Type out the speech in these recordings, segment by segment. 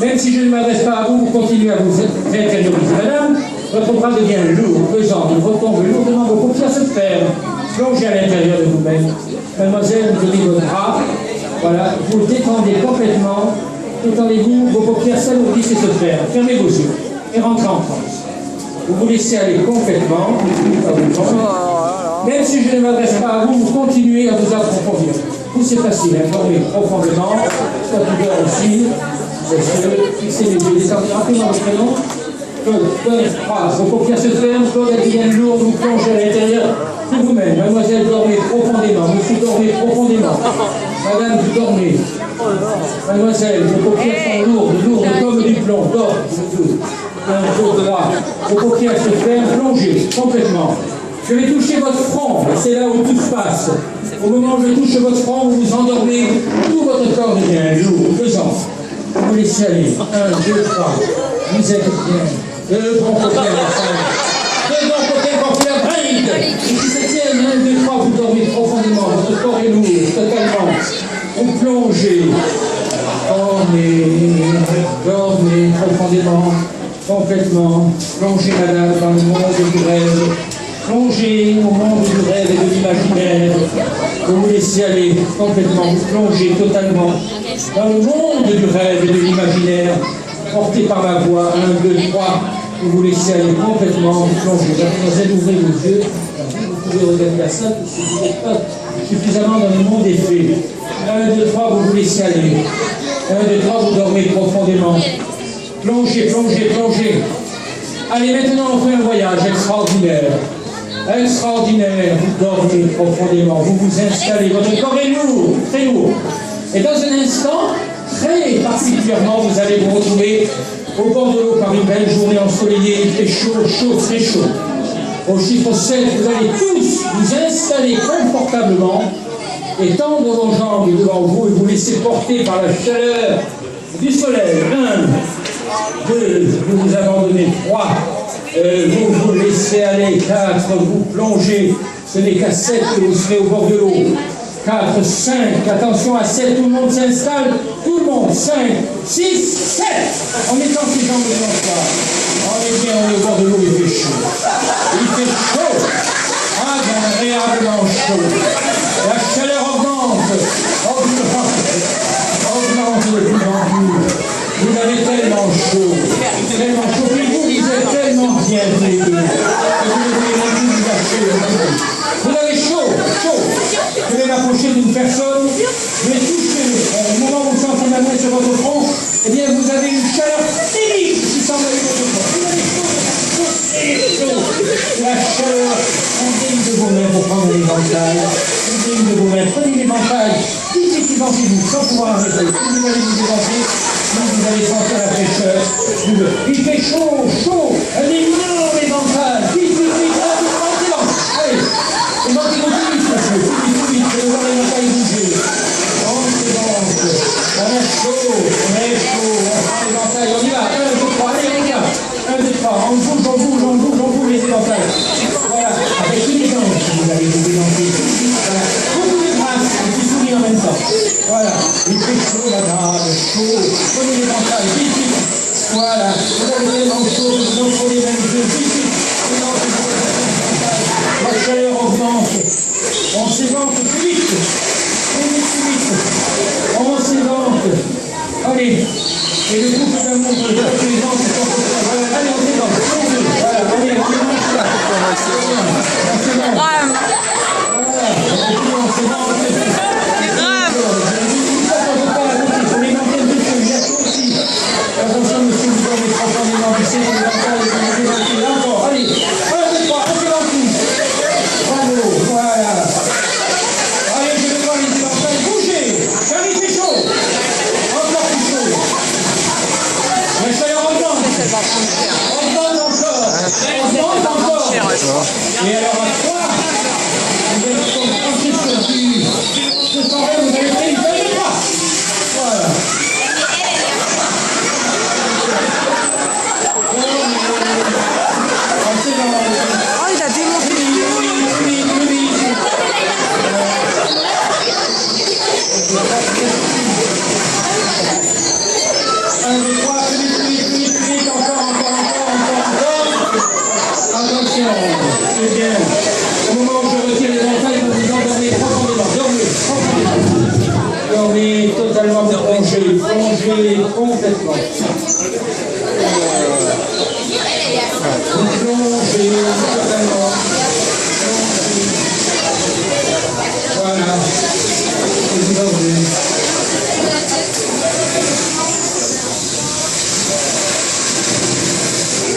Même si je ne m'adresse pas à vous, vous continuez à vous intérioriser. Madame, votre bras devient lourd, pesant, il retombe lourdement, vos paupières se ferment. Plongez à l'intérieur de vous-même. Mademoiselle, vous ouvrez votre bras, voilà, vous le détendez complètement, détendez-vous, vos paupières s'alourdissent et se ferment. Fermez vos yeux et rentrez en transe. Vous vous laissez aller complètement, même si je ne m'adresse pas à vous, vous continuez à vous approfondir. Vous, c'est facile, dormez profondément, soit tu dors aussi, fixez les yeux, descendez rapidement votre prénom. Claude, vos paupières se ferment, Claude, elles deviennent lourdes, vous plongez à l'intérieur de vous-même. Mademoiselle, dormez profondément, monsieur, dormez profondément. Madame, vous dormez. Mademoiselle, vos paupières sont lourdes comme du plomb, dors, un jour droit. Vos paupières se ferment, plongez complètement. Je vais toucher votre front, c'est là où tout se passe. Au moment où je touche votre front, vous vous endormez, tout votre corps devient lourd, pesant. Vous vous laissez aller. 1, 2, 3. Vous êtes bien. Deux bons côtés à la fin. Deux bons côtés pour faire bride. Et si c'est 1, 2, 3, vous dormez profondément. Votre corps est lourd, totalement. Vous plongez. Dormez profondément, complètement. Plongez, madame, dans le monde du rêve. Plongez au monde du rêve et de l'imaginaire. Vous vous laissez aller complètement, vous plongez totalement dans le monde du rêve et de l'imaginaire, porté par ma voix. 1, 2, 3, vous vous laissez aller complètement, vous plongez. Mademoiselle, ouvrez vos yeux, vous pouvez regarder la salle si vous n'êtes pas suffisamment dans le monde des fées. 1, 2, 3, vous vous laissez aller. 1, 2, 3, vous dormez profondément. Plongez, plongez, plongez. Allez, maintenant on fait un voyage extraordinaire. Extraordinaire, vous dormez profondément, vous vous installez, votre corps est lourd, très lourd. Et dans un instant, très particulièrement, vous allez vous retrouver au bord de l'eau par une belle journée ensoleillée, il fait chaud, chaud, très chaud. Au chiffre 7, vous allez tous vous installer confortablement et tendre vos jambes devant vous et vous laisser porter par la chaleur du soleil. 1, 2, vous vous abandonnez. 3, vous vous laissez aller. 4, vous plongez. Ce n'est qu'à 7 que vous serez au bord de l'eau. 4, 5, attention à 7, tout le monde s'installe. Tout le monde, 5, 6, 7. En mettant ses jambes devant soi. On est bien, on est au bord de l'eau, il fait chaud. Il fait chaud. Agréablement chaud. La chaleur augmente de plus en plus. Vous avez tellement chaud, puis vous êtes tellement bien tous que vous ne voulez même plus vous lâcher. Vous avez chaud. Vous allez m'approcher d'une personne, vous allez toucher, au moment où vous sentez la main sur votre front, eh bien vous avez une chaleur terrible qui s'envahit votre corps. Vous avez chaud. La chaleur, on digne de vos mains pour prendre l'éventail. On digne de vos mains, prenez l'éventail. Vite, éventez-vous, sans pouvoir arrêter. Plus vous allez vous éventer, plus vous allez sentir la fraîcheur. Il fait chaud. Un énorme éventail. Vite, allez, éventez-vous tout vite, monsieur. Tout vite, je vais voir l'éventail bouger. On est chaud, on prend l'éventail, on y va. 1, 2, 3, allez, on y va. 1, 2, 3, on bouge les éventails. Voilà, avec tous les anges, vous allez vous éventer. Voilà, beaucoup de grâce, et puis sourire en même temps. Voilà, il fait chaud, madame, chaud. Prenez l'éventail, vite. Voilà, vous avez tellement chaud, vous offrez les mêmes yeux, vite. La chaleur augmente. On s'évente plus vite. On s'évente. Allez. Et le groupe d'amour de la présence est en train. Allez, on s'évente. Voilà, allez, on s'évente là. On s'évente. Voilà, on s'évente. Attention, monsieur, vous avez profondément baissé les mental, encore, allez, 1, 2, 3, on s'évente tous. Bravo, voilà. Allez, je vais voir les éventails bouger. Car il fait chaud. Encore plus chaud. La chaleur augmente. Augmente encore. Et alors à 3, vous allez pencher sur ce soirée, vous allez faire une belle pas. Voilà. Oh, il a démonté Un, deux, trois. totalement vous plonger complètement. Vous plongez totalement. Voilà. Et vous dormez.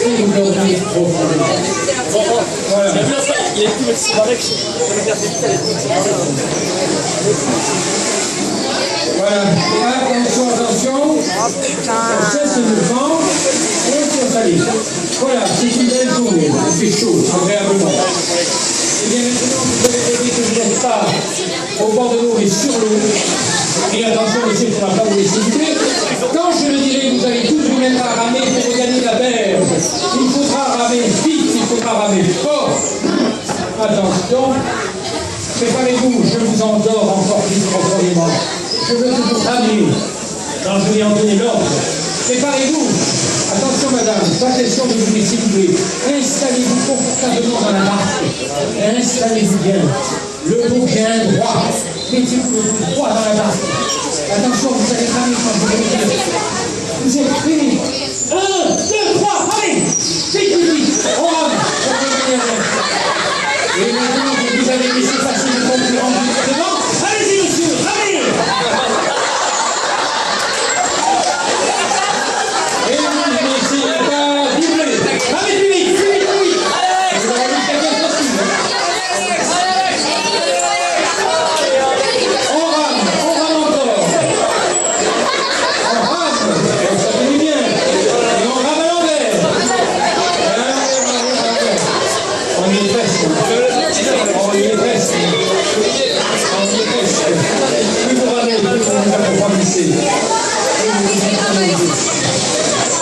Et vous dormez profondément. Voilà. Il est plus aussi pareil que Voilà. Attention, attention. On cesse de vent et on s'installe. Voilà, c'est une belle journée. Il fait chaud, agréablement. Et bien maintenant, vous avez dit que vous n'êtes pas au bord de l'eau, mais sur l'eau. Et attention, monsieur, il ne faudra pas vous laisser couler. Quand je le dirai, vous allez tous vous mettre à ramer pour regagner la berge. Il faudra ramer vite, il faudra ramer fort. Attention, préparez-vous, je vous endors encore plus profondément. Je veux que vous ramiez. Quand je vais en donner l'ordre, préparez-vous. Attention madame, pas question de vous laisser couler. Installez-vous confortablement dans la barque. Installez-vous bien. Le dos bien droit. Mettez-vous le dos droit dans la barque. Attention, vous allez ramer quand vous allez dire. Vous êtes prêts? 1, 2, 3, allez! C'est fini. On rame. Et maintenant que vous avez laissé passer le concurrent devant, allez-y monsieur, allez! Et vous n'essayez pas doubler. Allez plus vite, plus vite, plus vite! Vous allez jusqu'à bien facile. On rame encore. On rame, ça fait du bien. Et on rame à l'envers. On y est presque. On y est presque. On y est presque. Plus vous ramez, plus vous approfondissez.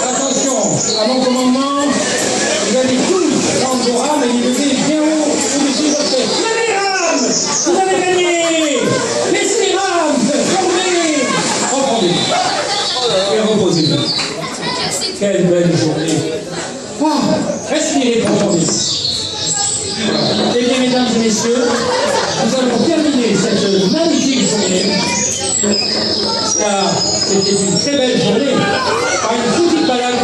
Attention, à mon commandement, vous allez tous prendre vos rames et les lever bien haut au-dessus de votre tête. Levez les rames! Vous avez gagné! Laissez les rames! Tombez! Reprenez. Et reposez-vous. Quelle belle journée! Ah, respirez profondément. Eh bien, mesdames et messieurs, nous allons terminer cette magnifique journée, car c'était une très belle journée, par une petite balade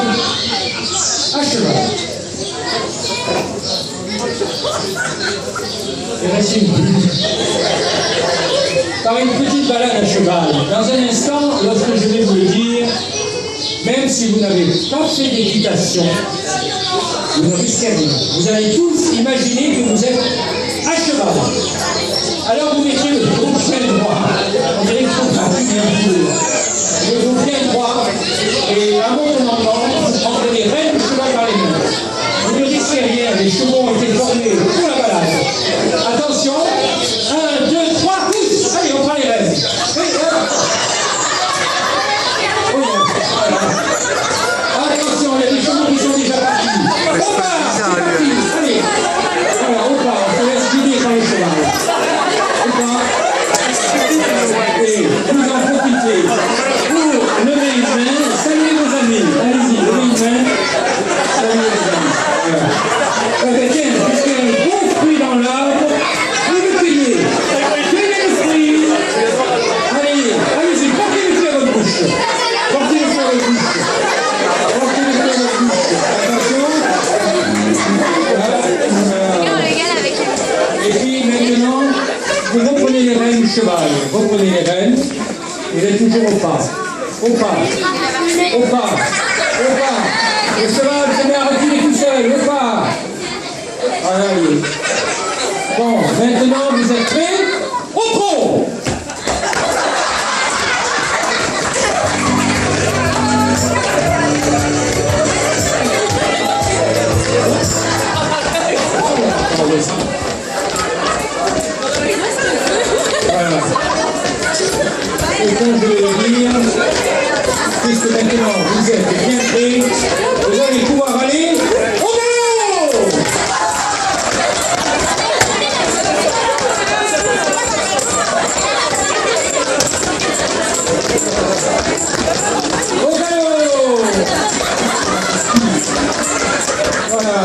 à cheval. Il reste une petite. Par une petite balade à cheval. Dans un instant, lorsque je vais vous le dire, même si vous n'avez pas fait d'équitation, vous ne risquez rien. Vous allez tous imaginer que vous êtes à cheval. Alors vous mettez le dos bien droit. On dirait qu'il faut faire plus bien dur. Le dos bien droit. Et à mon commandement, vous prendrez les rênes du cheval par les mains. Vous ne risquez rien. Les chevaux ont été formés pour la balade. Attention. 1, 2, 3, pousse. Allez, on prend les rênes. Attention, il y a des chevaux qui sont déjà partis. On part, c'est parti. Allez, voilà, on part, on se laisse guider par le cheval. On part. Et vous en profitez pour lever une main, saluer vos amis. Allez-y, levez une main, saluer vos amis. Voilà. Tiens, puisqu'il y a un bon fruit dans l'arbre, vous le cueillez. Cueillez le fruit. Allez, allez-y, portez le fruit à votre bouche. Portez le fruit à votre bouche. Et puis maintenant, vous reprenez les rênes du cheval. Reprenez les rênes. Vous êtes toujours au pas. Au pas. Au pas. Au pas. Le cheval se met à reculer tout seul. Au pas. Voilà. Bon, maintenant vous êtes prêts? Au trot. Voilà. Et comme je vais le dire, puisque maintenant vous êtes bien prêts, vous allez pouvoir aller au galop! Au galop! Voilà.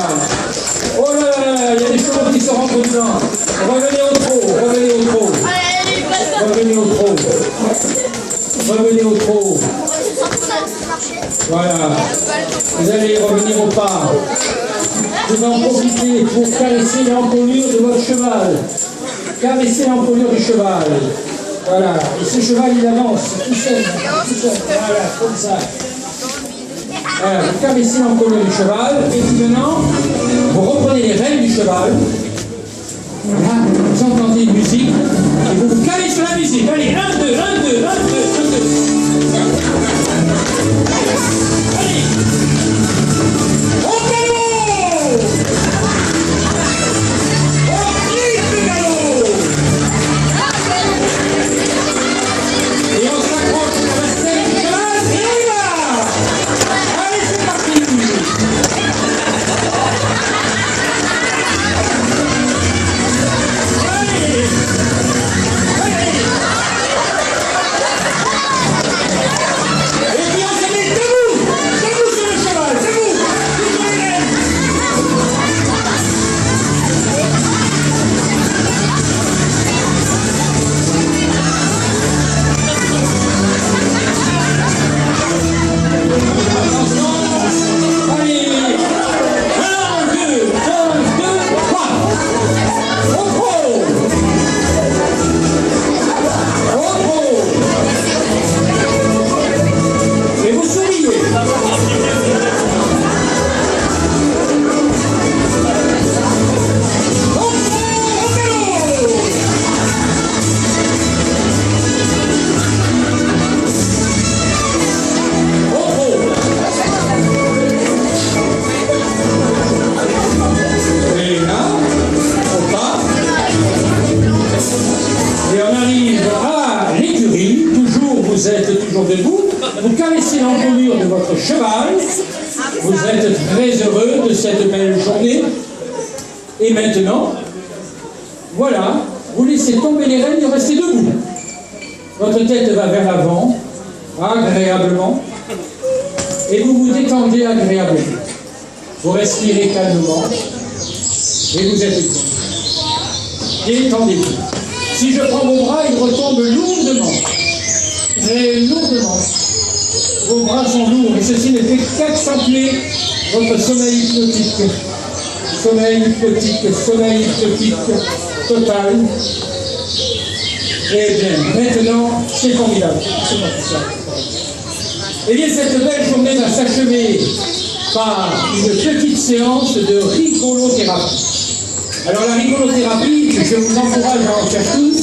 Oh là là, il y a des chevaux qui se rentrent dedans. Revenez au trot, revenez au trot. Revenez au trot. Revenez Voilà. Vous allez revenir au pas. Vous en profitez pour caresser l'encolure de votre cheval. Caressez l'encolure du cheval. Voilà. Et ce cheval, il avance tout seul. Tout seul. Voilà, comme ça. Voilà, vous caressez l'encolure du cheval. Et puis maintenant, vous reprenez les rênes du cheval. Voilà, vous entendez une musique. Et vous vous calez sur la musique. Allez, 1, 2, 1, 2, 1, 2, 1, 2. Allez. Au galop! Au triple galop! Et on s'accroche à la selle du cheval et on y va! Allez, c'est parti! Vous êtes toujours debout, vous caressez l'encolure de votre cheval, vous êtes très heureux de cette belle journée. Et maintenant, voilà, vous laissez tomber les rênes et restez debout. Votre tête va vers l'avant, agréablement, et vous vous détendez agréablement. Vous respirez calmement, et vous êtes bien. Détendez-vous. Si je prends vos bras, ils retombent lourdement. Très lourdement. Vos bras sont lourds et ceci ne fait qu'accentuer votre sommeil hypnotique. Sommeil hypnotique total. Et bien, maintenant, c'est formidable. C'est pas tout ça. Et bien, cette belle journée va s'achever par une petite séance de rigolothérapie. Alors, la rigolothérapie, je vous encourage à en faire tous.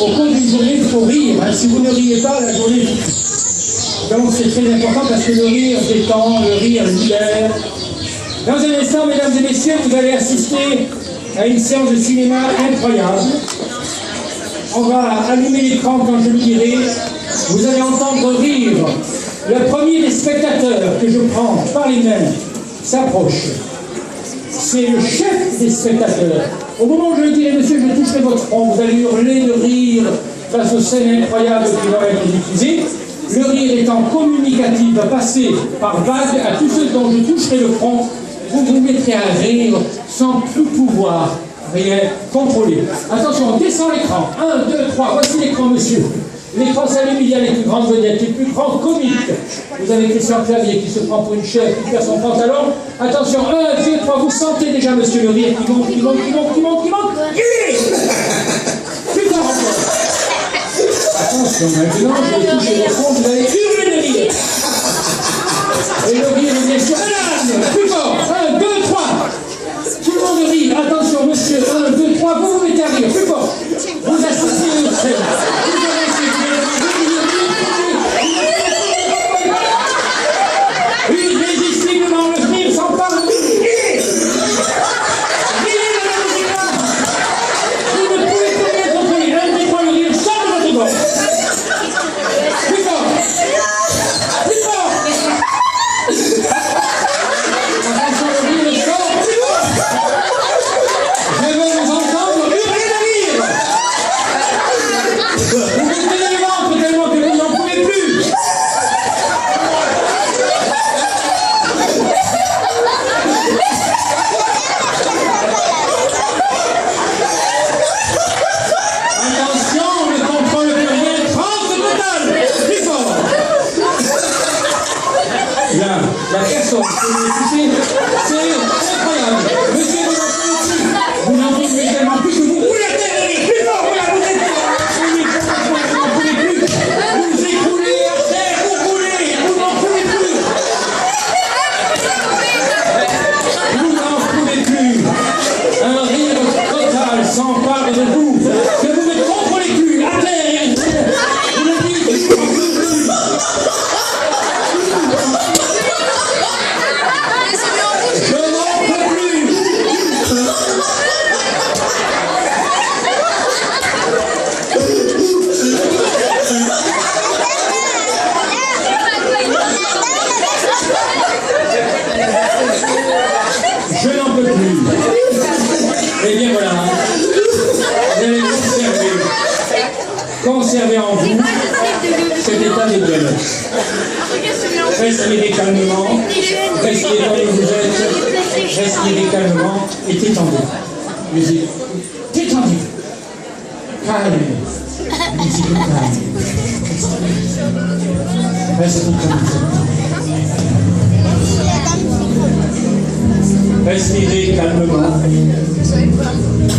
Au cours d'une journée, il faut rire. Hein. Si vous ne riez pas, la journée... Donc c'est très important parce que le rire détend, le rire libère. Dans un instant, mesdames et messieurs, vous allez assister à une séance de cinéma incroyable. On va allumer l'écran quand je le dirai. Vous allez entendre rire. Le premier des spectateurs que je prends par les mains s'approche. C'est le chef des spectateurs. Au moment où je le dirai, monsieur, je toucherai votre front. Vous allez hurler de rire face aux scènes incroyables qui vont être diffusées. Le rire étant communicatif, va passer par vague à tous ceux dont je toucherai le front. Vous vous mettrez à rire sans plus pouvoir rien contrôler. Attention, on descend l'écran. 1, 2, 3. Voici l'écran, monsieur. L'écran s'allume, il y a les plus grandes vedettes, les plus grands comiques. Vous avez Christian Clavier qui se prend pour une chèvre, qui perd son pantalon. Attention, 1, 2, 3, vous sentez déjà, monsieur, le rire qui monte, qui monte, qui monte, qui monte, qui monte. Plus fort encore. Attention, maintenant, je vais toucher le front, vous allez hurler de rire. Et le rire est bien sûr malade. Plus fort, 1, 2, 3. Tout le monde rit. Attention, monsieur, 1, 2, 3, vous vous mettez à rire. Plus fort. Vous assistez au scène. Irrésistiblement, le rire s'empare de vous. Riez de la musique là. Vous ne pouvez plus rien contrôler. Un des trois, le rire sort de votre gorge. Plus fort. La personne que vous écoutez, c'est incroyable. Monsieur, vous n'en pouvez tellement plus que vous roulez la tête, plus fort, voilà, vous êtes vous n'en pouvez plus. Vous écoulez à terre, vous roulez, vous n'en pouvez plus. Vous n'en pouvez plus. Un rire total s'empare de vous, que vous ne contrôlez plus, à terre, vous le dites, je n'en peux plus. Je n'en peux plus. Je n'en peux plus. Eh bien voilà, vous allez conserver en vous cet état de bien-être. Respirez calmement, respirez comme vous êtes, respirez calmement et détendez. Musique, détendez. Calme, musique calme. Restez comme vous êtes. Respirez calmement.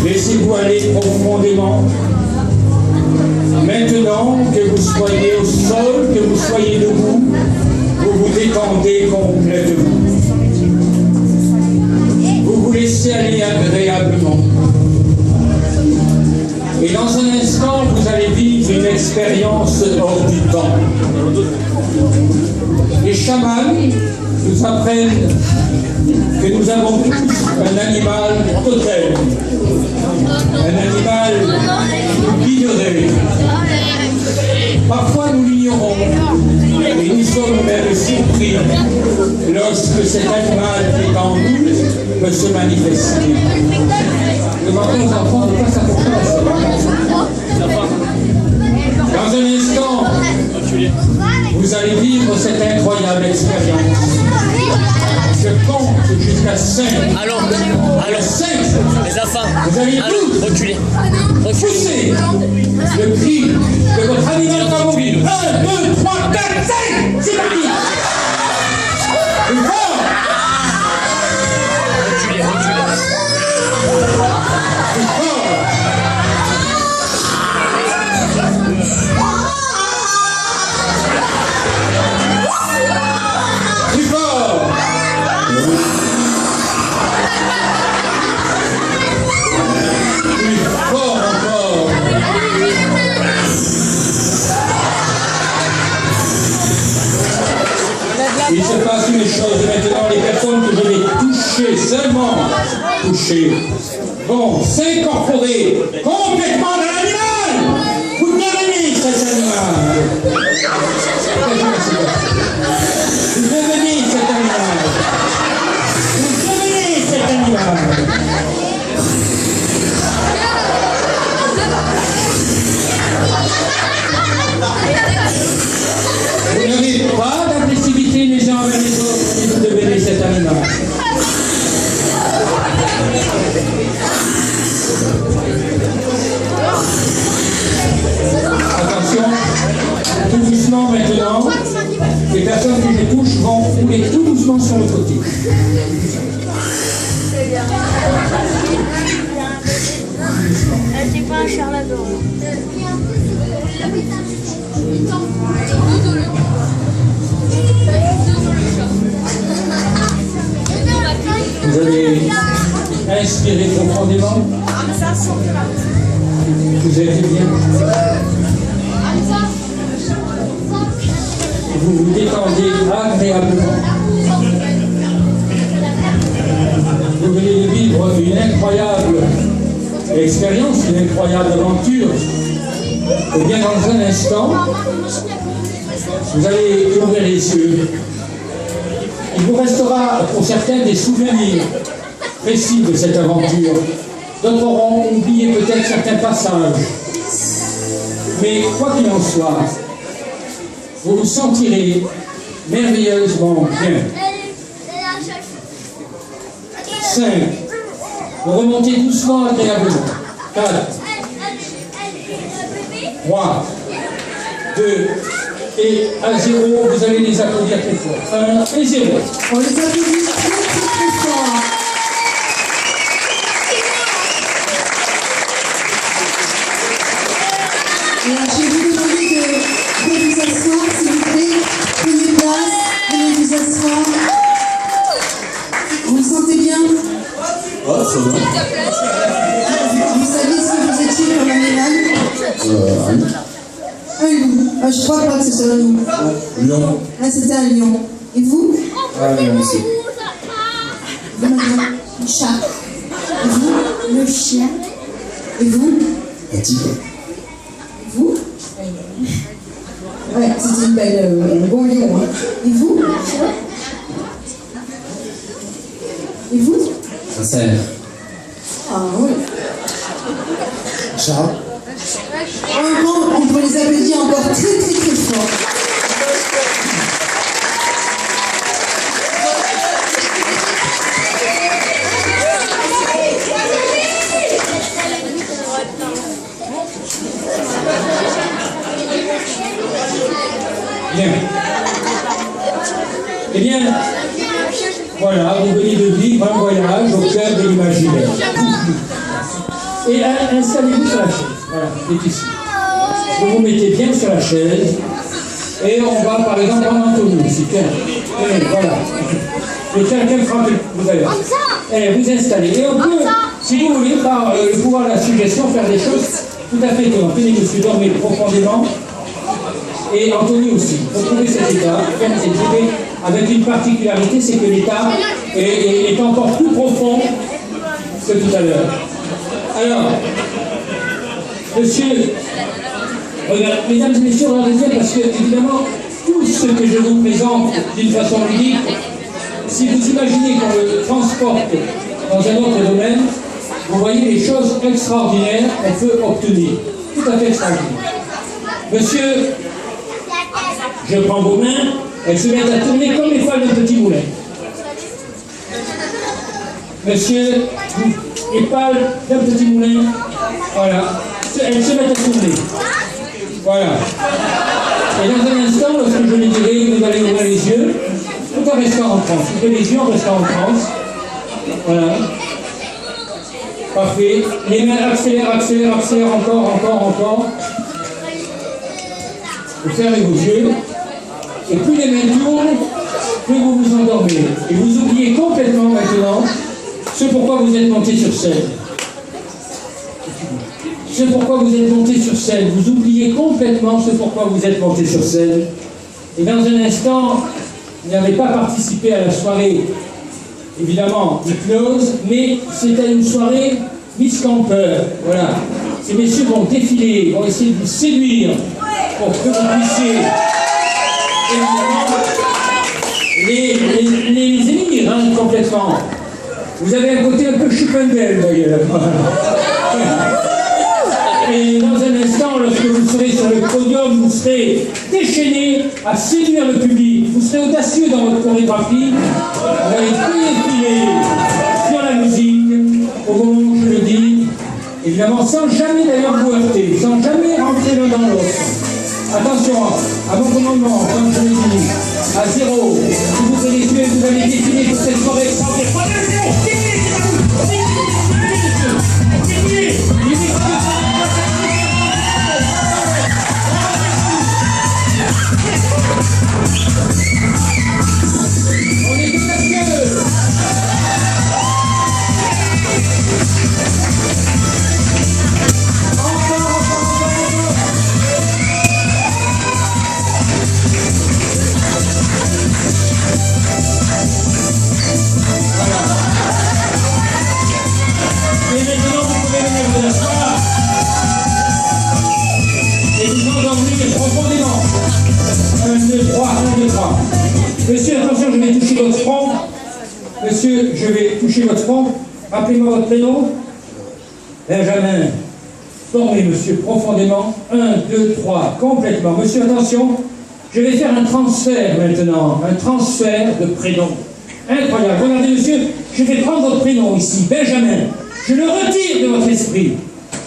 Laissez-vous aller profondément. Maintenant que vous soyez au sol, que vous soyez debout, vous vous détendez complètement. Vous vous laissez aller agréablement. Et dans un instant, vous allez vivre une expérience hors du temps. Les chamans nous apprennent que nous avons tous un animal totem, un animal qui nous guiderait. Parfois nous l'ignorons et nous sommes même surpris lorsque cet animal qui est en nous peut se manifester. Demandons aux enfants de ne pas s'approcher. Dans un instant, vous allez vivre cette incroyable expérience. Je compte jusqu'à 5. Allons, 5. les enfants, Vous allez tous reculez. pousser le cri de votre animal favori. 1, 2, 3, 4, 5. C'est parti. Plus fort. Reculez. Plus fort. Plus fort. Plus fort encore. Il se passe une chose maintenant, les personnes que je vais toucher, seulement toucher, vont s'incorporer complètement dans l'animal. Vous devenez cet animal. Vous devenez cet animal. Vous devenez cet animal. Vous n'avez pas d'agressivité les uns avec les autres si vous devenez cet animal. Attention, tout doucement maintenant, les personnes que je touche vont rouler tout doucement sur le côté. C'est pas un charlatan. Vous allez inspirer profondément. Vous êtes bien. Vous vous détendez agréablement. Vous venez de vivre une incroyable expérience, une incroyable aventure. Et bien dans un instant, vous allez ouvrir les yeux. Il vous restera pour certains des souvenirs précis de cette aventure. D'autres auront oublié peut-être certains passages. Mais quoi qu'il en soit, vous vous sentirez merveilleusement bien. 5. Vous remontez doucement agréablement. 4. 3. 2. Et à 0, vous allez les applaudir très fort. 1 et 0. On les applaudit très fort. Alors, je vais vous demander de vous asseoir, s'il vous plaît. Prenez place, venez vous asseoir. Vous vous sentez bien? Ah, très bien. Vous savez ce que vous étiez comme animal? Un loup. Ah, je crois pas que c'était un loup. Lion. Là, c'était un lion. Et vous? Ah, lion aussi. Vous, madame? Un chat. Et vous? Le chien. Et vous? Un tigre. Et vous? Ouais, c'était une belle, un bon lion. Hein. Et vous? Et vous? Un cerf. Ah oui. Chat. On peut les applaudir encore très fort. Bien. Eh bien, voilà, vous venez de vivre un voyage au cœur de l'imaginaire. Et installez-vous sur la chaise. Voilà, vous êtes ici. Vous vous mettez bien sur la chaise. Et on va, par exemple, prendre Antonio ici. Tiens. Et voilà. Et tiens, quelle frappe vous avez? Et vous installez. Et on peut, si vous voulez, par le pouvoir de la suggestion, faire des choses tout à fait étonnantes. Tenez, monsieur, dormez profondément. Et Anthony aussi. Retrouvez cet état, avec une particularité, c'est que l'état est encore plus profond que tout à l'heure. Alors, monsieur, regarde, mesdames et messieurs, regardez bien, parce que, évidemment, tout ce que je vous présente d'une façon ludique, si vous imaginez qu'on le transporte dans un autre domaine, vous voyez les choses extraordinaires qu'on peut obtenir. Tout à fait extraordinaires. Monsieur, je prends vos mains, elles se mettent à tourner comme les feuilles d'un petit moulin. Monsieur, les pales d'un petit moulin, voilà, elles se mettent à tourner. Voilà. Et dans un instant, lorsque je les dirai, vous allez ouvrir les yeux, tout en restant en transe. Ouvrez les yeux en restant en transe. Voilà. Parfait. Les mains accélèrent, accélèrent, accélèrent, encore. Vous fermez vos yeux. Et plus les mains tournent, plus vous vous endormez. Et vous oubliez complètement maintenant ce pourquoi vous êtes monté sur scène. Ce pourquoi vous êtes monté sur scène. Vous oubliez complètement ce pourquoi vous êtes monté sur scène. Et dans un instant, vous n'avez pas participé à la soirée, évidemment, hypnose, mais c'était une soirée Miss Camper. Voilà. Ces messieurs vont défiler, vont essayer de vous séduire pour que vous puissiez, évidemment, les éliminer complètement. Vous avez un côté un peu Chippendale, d'ailleurs. Et dans un instant, lorsque vous serez sur le podium, vous serez déchaîné à séduire le public. Vous serez audacieux dans votre chorégraphie. Vous allez défiler sur la musique, au moment où je le dis. Évidemment, sans jamais d'ailleurs vous heurter, sans jamais rentrer l'un dans l'autre. Attention, à mon commandement, comme je l'ai dit, à 0, si vous allez tuer, vous allez défiler pour cette soirée extraordinaire. On est audacieux. Et maintenant, vous pouvez venir vous asseoir et vous endormir profondément. 1, 2, 3, 1, 2, 3. Monsieur, attention, je vais toucher votre front. Monsieur, je vais toucher votre front. Rappelez-moi votre prénom. Benjamin. Dormez, monsieur, profondément. 1, 2, 3, complètement. Monsieur, attention, je vais faire un transfert maintenant. Un transfert de prénom. Incroyable. Regardez, monsieur, je vais prendre votre prénom ici, Benjamin. Je le retire de votre esprit.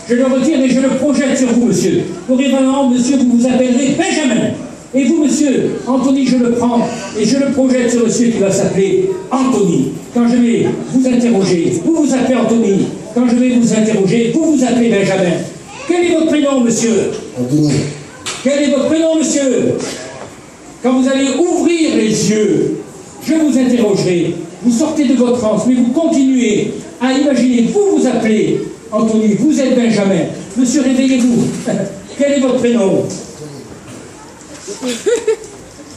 Je le retire et je le projette sur vous, monsieur. Dorénavant, monsieur, vous vous appellerez Benjamin. Et vous, monsieur, Anthony, je le prends et je le projette sur monsieur qui va s'appeler Anthony. Quand je vais vous interroger, vous vous appelez Anthony. Quand je vais vous interroger, vous vous appelez Benjamin. Quel est votre prénom, monsieur? Anthony. Quel est votre prénom, monsieur? Quand vous allez ouvrir les yeux, je vous interrogerai. Vous sortez de votre transe, mais vous continuez à imaginer. Vous vous appelez Anthony, vous êtes Benjamin. Monsieur, réveillez-vous. Quel est votre prénom?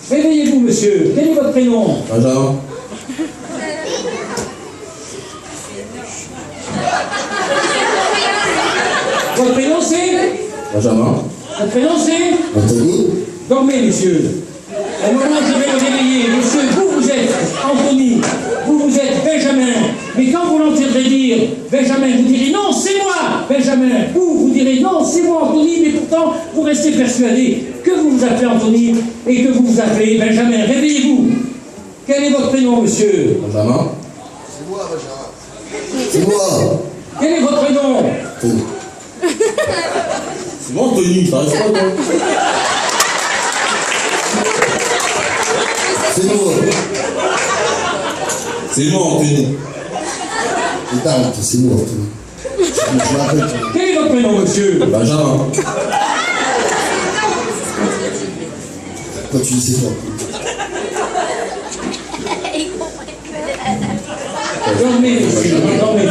Réveillez-vous, monsieur. Quel est votre prénom? Benjamin. Votre prénom, c'est? Benjamin. Votre prénom, c'est? Anthony. Dormez, monsieur. Au moment où je vais le réveiller, monsieur, vous êtes Anthony, vous êtes Benjamin. Mais quand vous l'entendrez dire Benjamin, vous direz non, c'est moi, Benjamin. Ou vous direz non, c'est moi, Anthony, mais pourtant, vous restez persuadé que vous vous appelez Anthony et que vous vous appelez Benjamin. Réveillez-vous. Quel est votre prénom, monsieur? Benjamin. C'est moi, Benjamin. C'est moi. Quel est votre prénom? Anthony. C'est moi, Anthony, ça reste pas, toi. C'est moi. C'est moi, Anthony. C'est moi, Anthony. Je m'appelle. Quel est votre prénom, monsieur? Benjamin. Toi, tu dis c'est toi. Dormez, monsieur, dormez.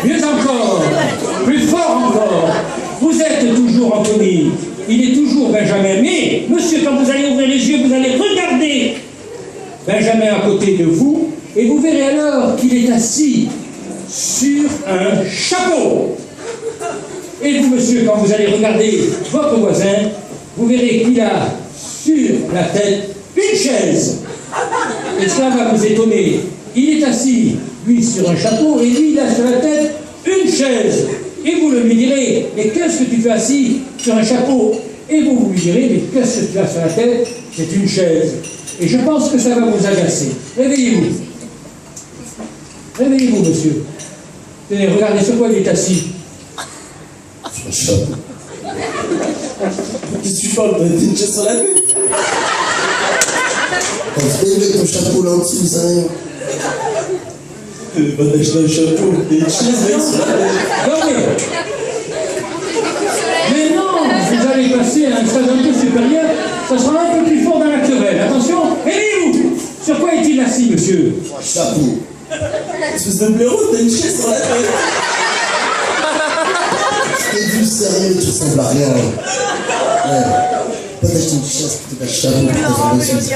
Mieux encore, plus fort encore, vous êtes toujours Anthony, il est toujours Benjamin, mais, monsieur, quand vous allez ouvrir les yeux, vous allez regarder Benjamin à côté de vous, et vous verrez alors qu'il est assis sur un chapeau. Et vous, monsieur, quand vous allez regarder votre voisin, vous verrez qu'il a sur la tête une chaise. Et cela va vous étonner. Il est assis, lui, sur un chapeau, et lui, il a sur la tête une chaise. Et vous lui direz, mais qu'est-ce que tu fais assis sur un chapeau? Et vous lui direz, mais qu'est-ce que tu as sur la tête? C'est une chaise. Et je pense que ça va vous agacer. Réveillez-vous. Réveillez-vous, monsieur. Tenez, regardez sur quoi il est assis. Sur un chapeau. Qu'est-ce que tu parles? T'as une chaise sur la tête? Quand tu fais avec ton chapeau là au-dessus, ça rien. Va t'acheter un chapeau. T'as une chaise avec sur la tête. Dormez. Maintenant, vous allez passer à un stade un peu supérieur. Ça sera un peu plus fort dans la querelle. Attention, réveillez-vous. Sur quoi est-il assis, monsieur? Sur un chapeau. Espèce de blaireau, t'as une chaise sur la tête. T'es juste sérieux, tu ressembles à rien. Ouais. Pas t'acheter une chaise plutôt qu'un chapeau pour te faire dessus.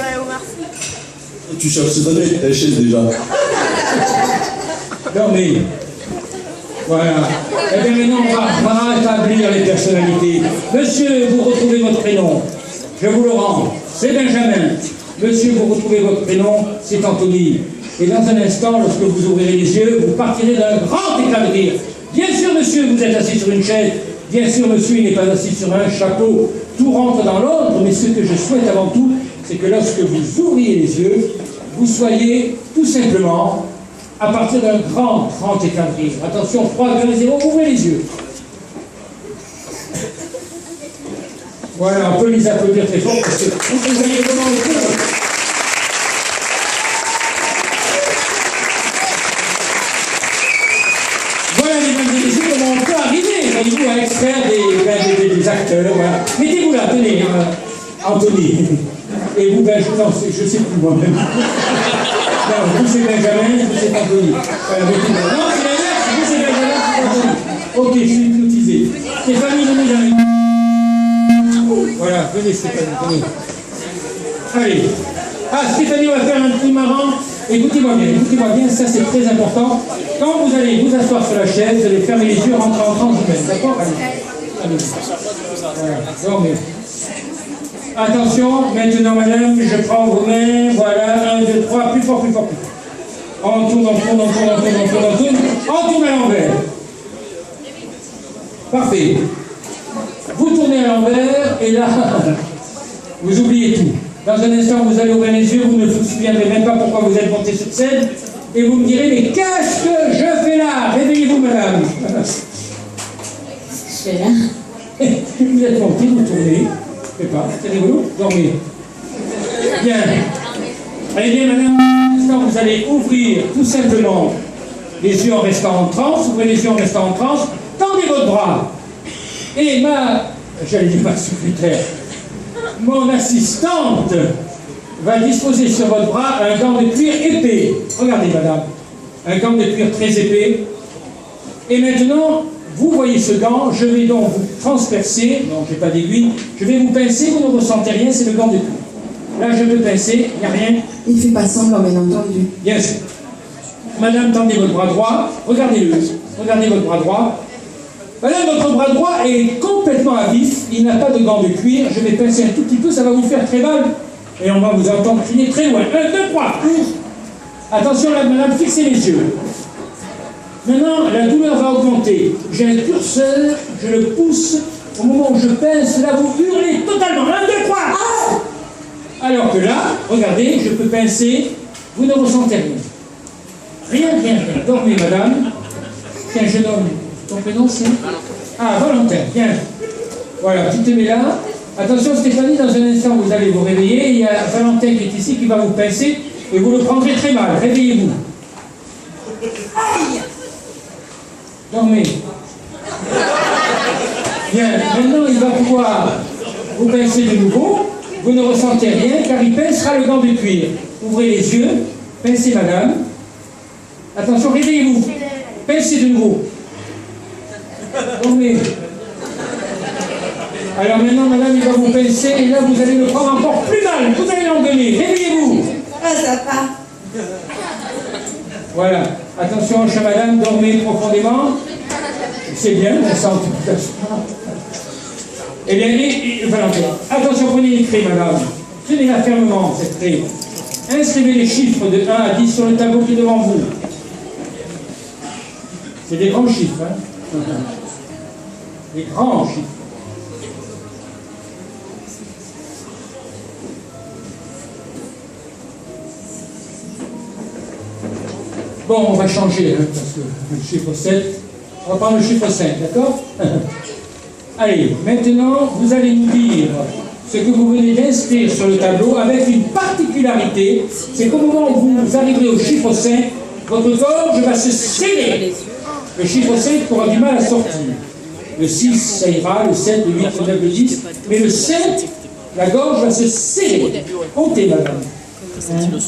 Tu cherches cette année, ta chaise déjà. Dormez. Voilà. Eh bien maintenant, on va rétablir les personnalités. Monsieur, vous retrouvez votre prénom. Je vous le rends. C'est Benjamin. Monsieur, vous retrouvez votre prénom. C'est Anthony. Et dans un instant, lorsque vous ouvrirez les yeux, vous partirez d'un grand éclat de rire. Bien sûr, monsieur, vous êtes assis sur une chaise. Bien sûr, monsieur, il n'est pas assis sur un chapeau. Tout rentre dans l'ordre, mais ce que je souhaite avant tout, c'est que lorsque vous ouvriez les yeux, vous soyez tout simplement à partir d'un grand éclat de rire. Attention, 3, 2, 0, ouvrez les yeux. Voilà, on peut les applaudir très fort parce que vous voyez comment le faire. Voilà, mesdames et messieurs, comment on peut arriver, voyez-vous, à extraire des acteurs. Voilà. Mettez-vous là, tenez, Anthony. Et vous, ben, je ne sais plus moi-même. Non, vous c'est Benjamin, vous c'est Anthony. Voilà, mettez-vous. Non, c'est l'inverse, vous c'est Benjamin, c'est Anthony. Ok, je suis hypnotisé. Stéphanie, venez. Voilà, venez Stéphanie, venez. Allez. Ah, Stéphanie, on va faire un truc marrant. Écoutez-moi bien, ça c'est très important. Quand vous allez vous asseoir sur la chaise, vous allez fermer les yeux, rentrer en transe humaine, d'accord? Allez. Voilà, dormez. Attention, maintenant madame, je prends vos mains, voilà, 1, 2, 3, plus fort. On tourne. On tourne à l'envers. Parfait. Vous tournez à l'envers, et là, vous oubliez tout. Dans un instant, vous allez ouvrir les yeux, vous ne vous souviendrez même pas pourquoi vous êtes monté sur scène, et vous me direz, mais qu'est-ce que je fais là? Réveillez-vous, madame. Je suis là. Vous êtes tranquille, vous tournez. Je sais pas, c'est rigolo, dormez. Bien. Allez bien, madame, maintenant vous allez ouvrir tout simplement les yeux en restant en transe, ouvrez les yeux en restant en transe, tendez votre bras. Et j'allais dire ma secrétaire, mon assistante va disposer sur votre bras un gant de cuir épais. Regardez, madame, un gant de cuir très épais. Et maintenant, vous voyez ce gant, je vais donc vous transpercer, non, je n'ai pas d'aiguille, je vais vous pincer, vous ne ressentez rien, c'est le gant de cuir. Là, je veux pincer, il n'y a rien. Il ne fait pas semblant, bien entendu. Bien sûr. Madame, tendez votre bras droit, regardez-le, regardez votre bras droit. Madame, votre bras droit est complètement à vif, il n'a pas de gant de cuir, je vais pincer un tout petit peu, ça va vous faire très mal. Et on va vous entendre crier très loin. 1, 2, 3. Attention, là, madame, fixez les yeux. Maintenant, la douleur va augmenter. J'ai un curseur, je le pousse. Au moment où je pince, là, vous hurlez totalement. 1, 2, 3. Alors que là, regardez, je peux pincer, vous ne ressentez rien. Rien, rien, rien. Dormez, madame. Tiens, jeune homme, ton prénom c'est Valentin, bien. Voilà, tu te mets là. Attention, Stéphanie, dans un instant, vous allez vous réveiller. Il y a Valentin qui est ici, qui va vous pincer, et vous le prendrez très mal. Réveillez-vous. Dormez. Bien, maintenant, il va pouvoir vous pincer de nouveau. Vous ne ressentez rien, car il pincera le gant de cuir. Ouvrez les yeux, pincez, madame. Attention, réveillez-vous. Pincez de nouveau. Dormez. Alors maintenant, madame, il va vous pincer, et là, vous allez le prendre encore plus mal. Vous allez l'engueuler. Réveillez-vous. Ah, ça va. Voilà. Attention, chère madame, dormez profondément. C'est bien, on sent tout à fait. Eh bien, Valentin, attention, prenez les clés, madame. Tenez-la fermement, cette clé. Inscrivez les chiffres de 1 à 10 sur le tableau qui est devant vous. C'est des grands chiffres, hein. Des grands chiffres. Bon, on va changer, hein, parce que le chiffre 7, on va prendre le chiffre 5, d'accord? Allez, maintenant, vous allez nous dire ce que vous venez d'inscrire sur le tableau avec une particularité, c'est qu'au moment où vous arriverez au chiffre 5, votre gorge va se serrer. Le chiffre 5 aura du mal à sortir. Le 6, ça ira, le 7, le 8, le 9, le 10, mais le 5, la gorge va se serrer. Comptez, madame. 1, 2, 3, 4.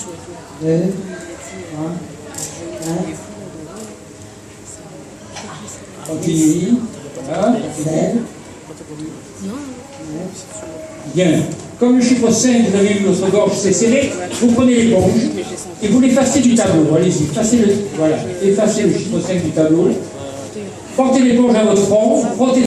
Continuez. Voilà. Bien. Comme le chiffre 5, vous avez vu, votre gorge s'est serrée, vous prenez l'éponge et vous l'effacez du tableau. Allez-y, effacez le chiffre 5 du tableau. Portez l'éponge à votre front, frottez